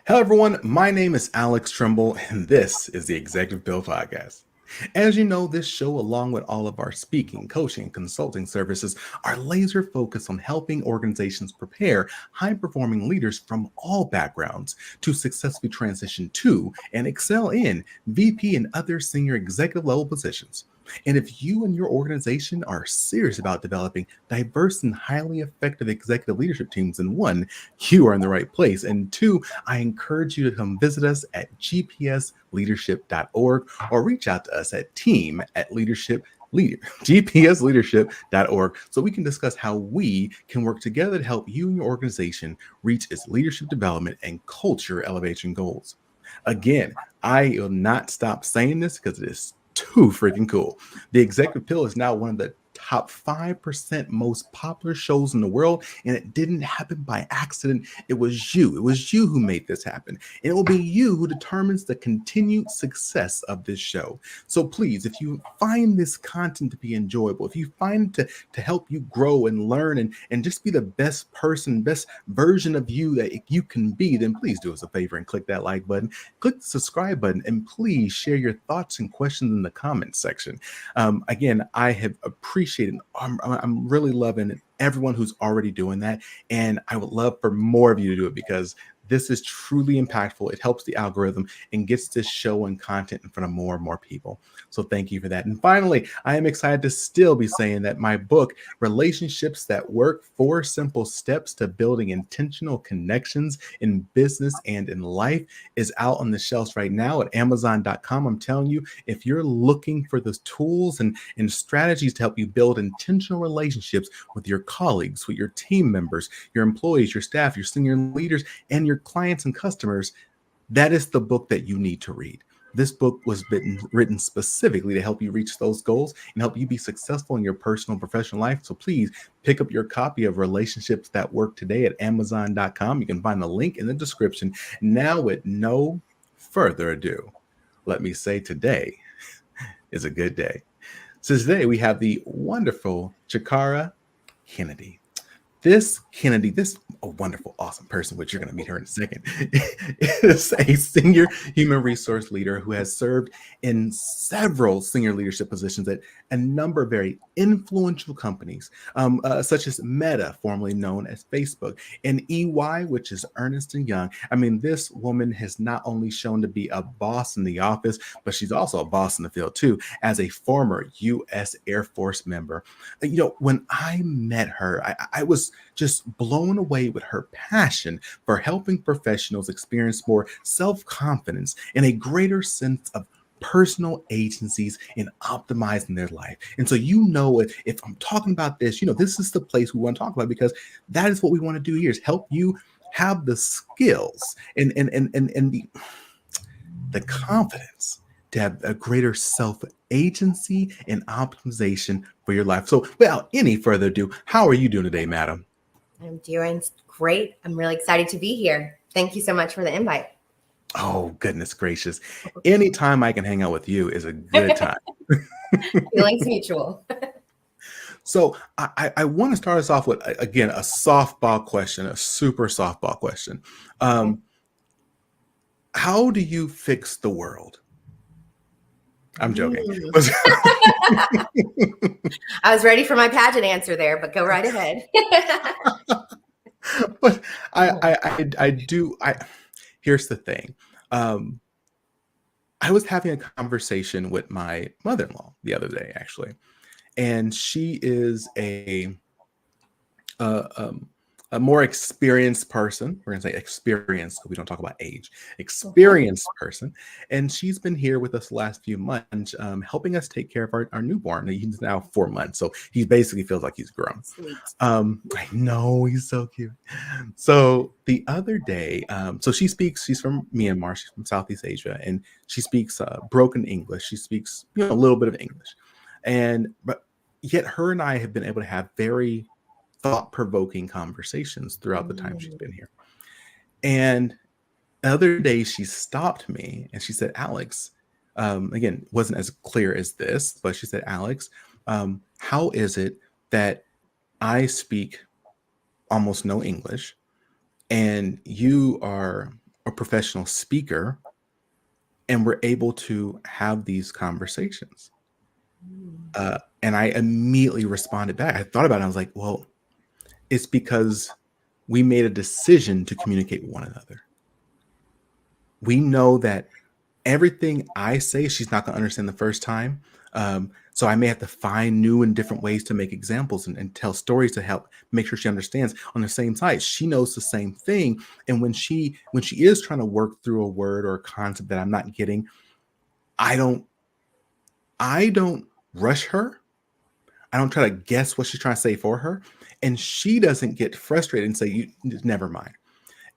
Hello, everyone. My name is Alex Tremble, and this is the Executive Pill Podcast. As you know, this show, along with all of our speaking, coaching, and consulting services, are laser focused on helping organizations prepare high performing leaders from all backgrounds to successfully transition to and excel in VP and other senior executive level positions. And if you and your organization are serious about developing diverse and highly effective executive leadership teams, then one, you are in the right place. And two, I encourage you to come visit us at gpsleadership.org or reach out to us at gpsleadership.org so we can discuss how we can work together to help you and your organization reach its leadership development and culture elevation goals. Again, I will not stop saying this because it is too freaking cool. The Executive Pill is now one of the top 5% most popular shows in the world, and it didn't happen by accident. It was you. It was you who made this happen. And it will be you who determines the continued success of this show. So please, if you find this content to be enjoyable, if you find to help you grow and learn and just be the best person, best version of you that you can be, then please do us a favor and click that like button, click the subscribe button, and please share your thoughts and questions in the comments section. Again, I have appreciated, I'm really loving everyone who's already doing that. And I would love for more of you to do it because this is truly impactful. It helps the algorithm and gets this show and content in front of more and more people. So thank you for that. And finally, I am excited to still be saying that my book, Relationships That Work, 4 Simple Steps to Building Intentional Connections in Business and in Life, is out on the shelves right now at Amazon.com. I'm telling you, if you're looking for those tools and strategies to help you build intentional relationships with your colleagues, with your team members, your employees, your staff, your senior leaders, and your clients and customers, that is the book that you need to read. This book was written specifically to help you reach those goals and help you be successful in your personal and professional life. So please pick up your copy of Relationships That Work today at Amazon.com. You can find the link in the description. Now, with no further ado, let me say today is a good day. So today we have the wonderful Chikara Kennedy. This Kennedy, this a wonderful, awesome person, which you're going to meet her in a second, is a senior human resource leader who has served in several senior leadership positions at a number of very influential companies, such as Meta, formerly known as Facebook, and EY, which is Ernst & Young. I mean, this woman has not only shown to be a boss in the office, but she's also a boss in the field too, as a former U.S. Air Force member. When I met her, I was just blown away with her passion for helping professionals experience more self-confidence and a greater sense of personal agencies in optimizing their life. And so, if I'm talking about this, this is the place we want to talk about because that is what we want to do here is help you have the skills and the confidence to have a greater self agency and optimization for your life. So, without any further ado, how are you doing today, madam? I'm doing great. I'm really excited to be here. Thank you so much for the invite. Oh, goodness gracious. Anytime I can hang out with you is a good time. Feelings mutual. So I want to start us off with, again, a softball question, a super softball question. How do you fix the world? I'm joking. I was ready for my pageant answer there, but go right ahead. But here's the thing. I was having a conversation with my mother-in-law the other day, actually, and she is a more experienced person. We're going to say experienced because we don't talk about age. Experienced person. And she's been here with us the last few months, helping us take care of our newborn. He's now 4 months. So he basically feels like he's grown. Sweet. I know, he's so cute. So the other day, so she's from Myanmar. She's from Southeast Asia. And she speaks broken English. She speaks a little bit of English. But yet her and I have been able to have very thought-provoking conversations throughout the time she's been here. And the other day she stopped me and she said, Alex, again, wasn't as clear as this, but she said, Alex, how is it that I speak almost no English and you are or professional speaker, and we're able to have these conversations. And I immediately responded back. I thought about it. I was like, well, it's because we made a decision to communicate with one another. We know that everything I say, she's not going to understand the first time. So I may have to find new and different ways to make examples and tell stories to help make sure she understands. On the same side, she knows the same thing. And when she is trying to work through a word or a concept that I'm not getting, I don't I don't rush her. I don't try to guess what she's trying to say for her. And she doesn't get frustrated and say, you never mind.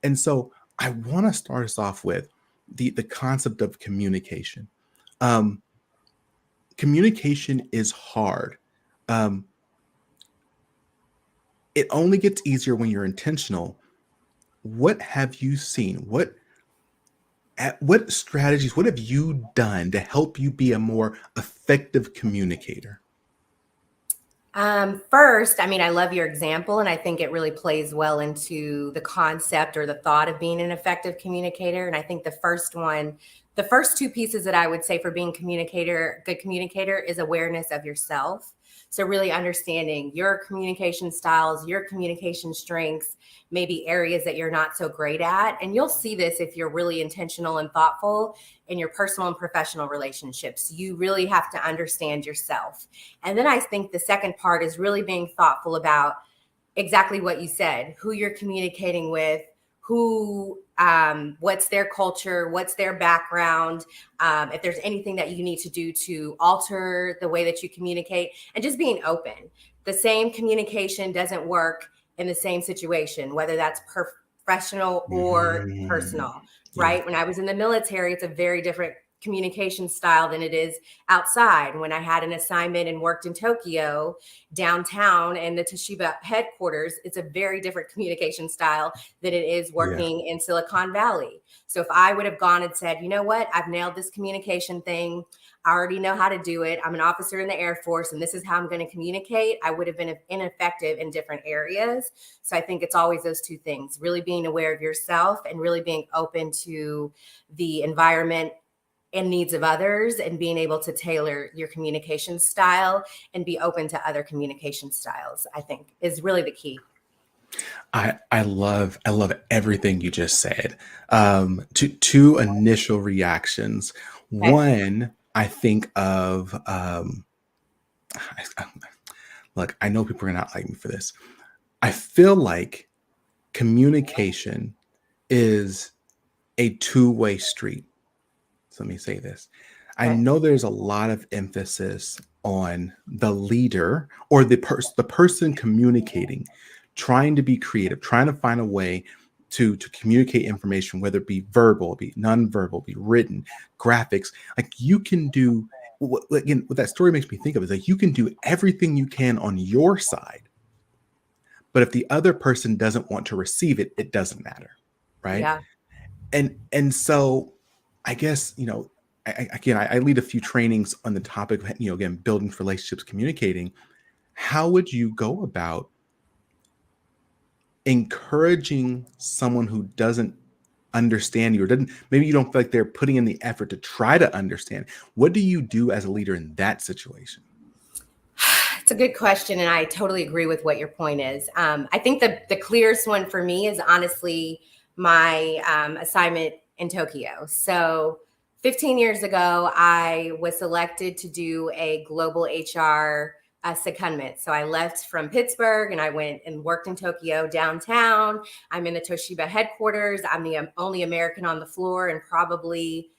And so I want to start us off with the concept of communication. Um, Communication is hard. Um, it only gets easier when you're intentional. What have you seen? What strategies, what have you done to help you be a more effective communicator? First, I mean, I love your example, and I think it really plays well into the concept or the thought of being an effective communicator. And I think the first two pieces that I would say for being good communicator is awareness of yourself. So really understanding your communication styles, your communication strengths, maybe areas that you're not so great at. And you'll see this if you're really intentional and thoughtful in your personal and professional relationships. You really have to understand yourself. And then I think the second part is really being thoughtful about exactly what you said, who you're communicating with, what's their culture, what's their background, if there's anything that you need to do to alter the way that you communicate, and just being open. The same communication doesn't work in the same situation, whether that's professional or Mhm. personal, Yeah, right? When I was in the military, it's a very different communication style than it is outside. When I had an assignment and worked in Tokyo, downtown in the Toshiba headquarters, it's a very different communication style than it is yeah. working in Silicon Valley. So if I would have gone and said, you know what, I've nailed this communication thing, I already know how to do it, I'm an officer in the Air Force, and this is how I'm going to communicate, I would have been ineffective in different areas. So I think it's always those two things, really being aware of yourself and really being open to the environment and needs of others, and being able to tailor your communication style and be open to other communication styles, I think is really the key. I love everything you just said. Two initial reactions. Okay. One, I think of I- look, I know people are not like me for this. I feel like communication is a two-way street. So let me say this. I Okay. know there's a lot of emphasis on the leader or the person communicating, trying to be creative, trying to find a way to communicate information, whether it be verbal, be nonverbal, be written, graphics. Like you can do again, what that story makes me think of is like you can do everything you can on your side, but if the other person doesn't want to receive it, it doesn't matter, right? Yeah. And so I guess again I lead a few trainings on the topic of again building relationships, communicating. How would you go about encouraging someone who doesn't understand you or doesn't, maybe you don't feel like they're putting in the effort to try to understand? What do you do as a leader in that situation? It's a good question, and I totally agree with what your point is. I think the clearest one for me is honestly my assignment in Tokyo. So, 15 years ago, I was selected to do a global HR secondment. So I left from Pittsburgh and I went and worked in Tokyo downtown. I'm in the Toshiba headquarters. I'm the only American on the floor and probably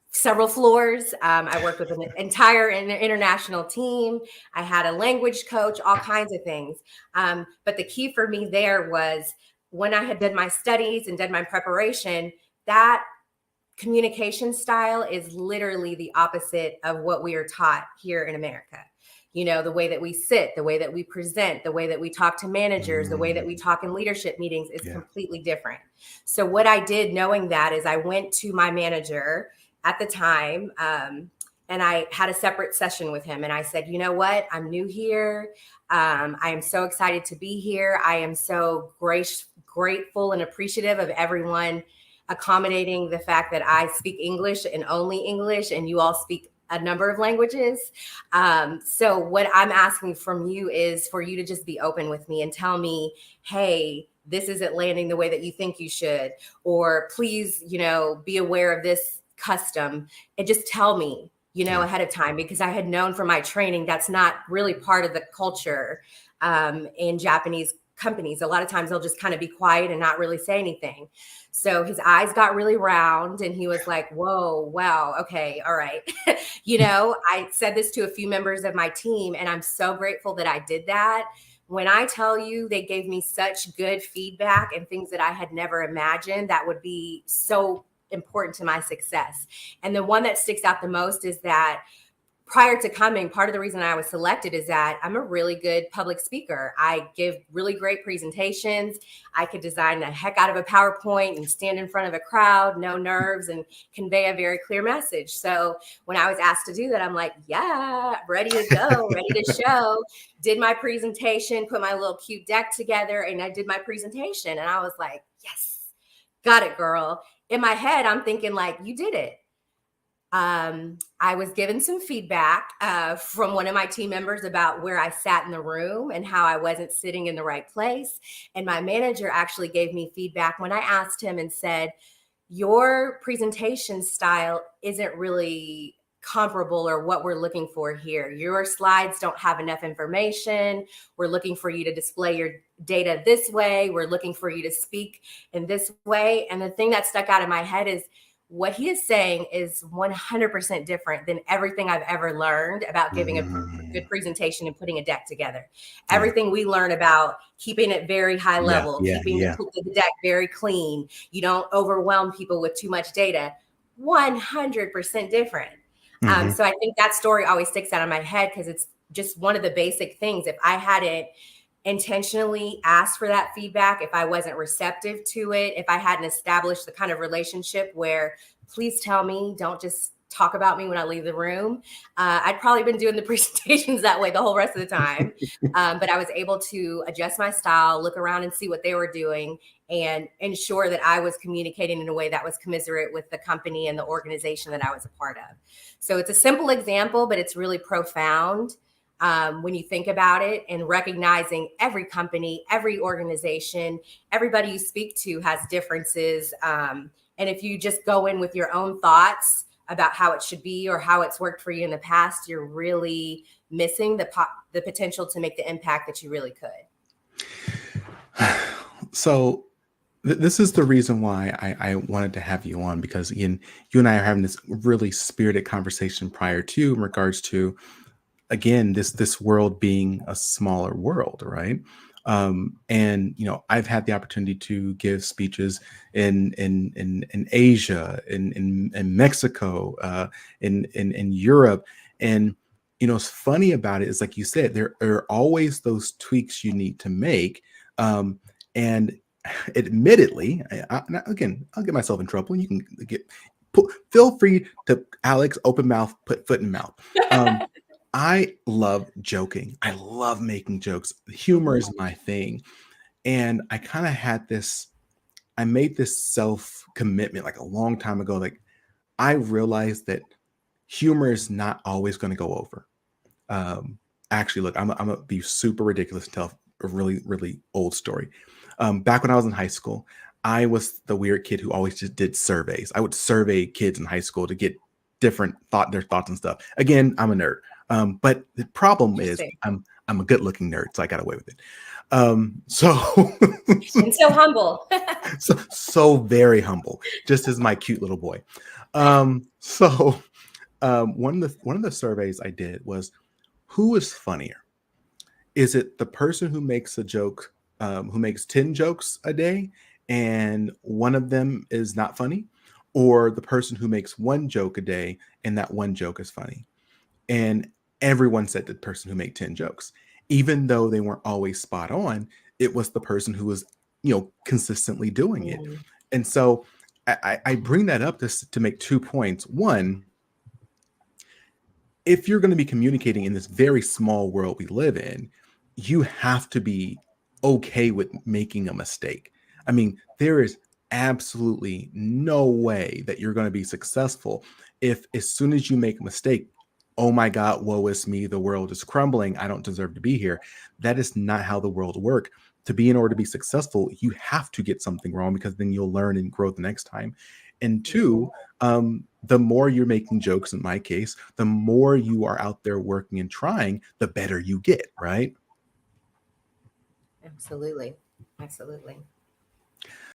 several floors. I worked with an entire international team. I had a language coach, all kinds of things. But the key for me there was when I had done my studies and done my preparation, that communication style is literally the opposite of what we are taught here in America. You know, the way that we sit, the way that we present, the way that we talk to managers, the way that we Mm, talk in leadership meetings is yeah. completely different. So, what I did knowing that is I went to my manager at the time, and I had a separate session with him. And I said, you know what? I'm new here. I am so excited to be here. I am so grateful and appreciative of everyone accommodating the fact that I speak English and only English, and you all speak a number of languages. So what I'm asking from you is for you to just be open with me and tell me, hey, this isn't landing the way that you think you should, or please, be aware of this custom, and just tell me, Yeah. ahead of time, because I had known from my training that's not really part of the culture in Japanese companies. A lot of times they'll just kind of be quiet and not really say anything. So his eyes got really round and he was like, whoa, wow, okay, all right. I said this to a few members of my team, and I'm so grateful that I did that. When I tell you they gave me such good feedback and things that I had never imagined that would be so important to my success. And the one that sticks out the most is that prior to coming, part of the reason I was selected is that I'm a really good public speaker. I give really great presentations. I could design the heck out of a PowerPoint and stand in front of a crowd, no nerves, and convey a very clear message. So when I was asked to do that, I'm like, yeah, ready to go, ready to show. Did my presentation, put my little cute deck together, and I did my presentation. And I was like, yes, got it, girl. In my head, I'm thinking like, you did it. I was given some feedback from one of my team members about where I sat in the room and how I wasn't sitting in the right place. And my manager actually gave me feedback when I asked him and said, your presentation style isn't really comparable or what we're looking for here. Your slides don't have enough information. We're looking for you to display your data this way. We're looking for you to speak in this way. And the thing that stuck out in my head is, what he is saying is 100% different than everything I've ever learned about giving a good presentation and putting a deck together. Yeah. Everything we learn about keeping it very high Yeah. level, Yeah. keeping Yeah. the deck very clean. You don't overwhelm people with too much data. 100% different. Mhm. So I think that story always sticks out in my head because it's just one of the basic things. If I hadn't intentionally asked for that feedback, if I wasn't receptive to it, if I hadn't established the kind of relationship where please tell me, don't just talk about me when I leave the room, I'd probably been doing the presentations that way the whole rest of the time. But I was able to adjust my style, look around and see what they were doing, and ensure that I was communicating in a way that was commensurate with the company and the organization that I was a part of. So it's a simple example, but it's really profound when you think about it, and recognizing every company, every organization, everybody you speak to has differences. And if you just go in with your own thoughts about how it should be or how it's worked for you in the past, you're really missing the potential to make the impact that you really could. So this is the reason why I wanted to have you on, because Ian, you and I are having this really spirited conversation prior to, in regards to, again, this world being a smaller world, right? And I've had the opportunity to give speeches in Asia, in Mexico, in Europe. And what's funny about it is, like you said, there are always those tweaks you need to make. And admittedly, now, again, I'll get myself in trouble. You can feel free to, Alex, open mouth, put foot in mouth. I love joking. I love making jokes. Humor is my thing. And I kind of I made this self commitment like a long time ago. Like, I realized that humor is not always going to go over. Actually, look, I'm going to be super ridiculous and tell a really, really old story. Back when I was in high school, I was the weird kid who always just did surveys. I would survey kids in high school to get their thoughts and stuff. Again, I'm a nerd. But the problem is I'm a good looking nerd, so I got away with it. So And so humble. so very humble, just as my cute little boy. So one of the surveys I did was, who is funnier? Is it the person who makes a joke, who makes 10 jokes a day and one of them is not funny, or the person who makes one joke a day and that one joke is funny? And everyone said the person who made 10 jokes, even though they weren't always spot on. It was the person who was, consistently doing it. And so I bring that up to make 2 points. One, if you're going to be communicating in this very small world we live in, you have to be okay with making a mistake. I mean, there is absolutely no way that you're going to be successful if, as soon as you make a mistake, oh my God, woe is me, the world is crumbling, I don't deserve to be here. That is not how the world works. To be, in order to be successful, you have to get something wrong, because then you'll learn and grow the next time. And Mhm. two, the more you're making jokes, in my case, the more you are out there working and trying, the better you get, right? Absolutely. Absolutely.